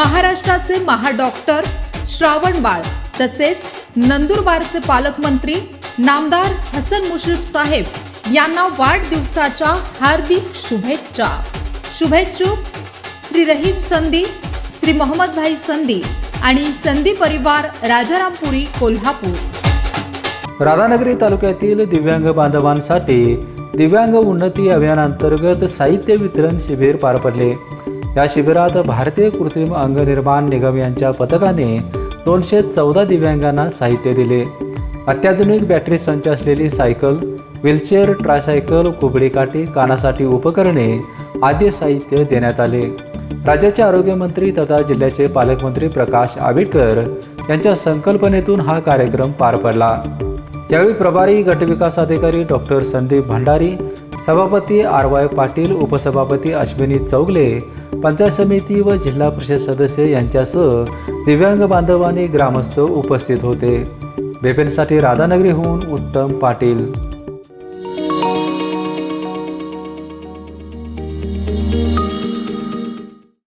महाराष्ट्राचे महाडॉक्टर श्रावण बाळ तसेच नंदुरबारचे पालकमंत्री नामदार हसन मुश्रीफ साहेब यांना वाढदिवसाच्या हार्दिक शुभेच्छा। शुभेच्छुक श्री रहीम संधी, श्री मोहम्मद भाई संधी आणि संधी परिवार, राजारामपुरी, कोल्हापूर। राधानगरी तालुक्यातील दिव्यांग बांधवांसाठी दिव्यांग उन्नती अभियानांतर्गत साहित्य वितरण शिबिर पार पडले। या शिबिरात भारतीय कृत्रिम अंग निर्माण निगम यांच्या पथकाने 214 दिव्यांगांना साहित्य दिले। अत्याधुनिक बॅटरी संच असलेली सायकल, व्हीलचेअर, ट्रायसायकल, कुबडी काठी, कानासाठी उपकरणे आदी साहित्य देण्यात आले। राज्याचे आरोग्यमंत्री तथा जिल्ह्याचे पालकमंत्री प्रकाश आंबेडकर यांच्या संकल्पनेतून हा कार्यक्रम पार पडला। यावेळी प्रभारी गटविकास अधिकारी डॉक्टर संदीप भंडारी, सभापती RY पाटील, उपसभापती अश्विनी चौगले, पंचायत समिती व जिल्हा परिषद सदस्य यांच्यासह दिव्यांग बांधव आणि ग्रामस्थ उपस्थित होते। बेपेनसाठी राधानगरीहून उत्तम पाटील।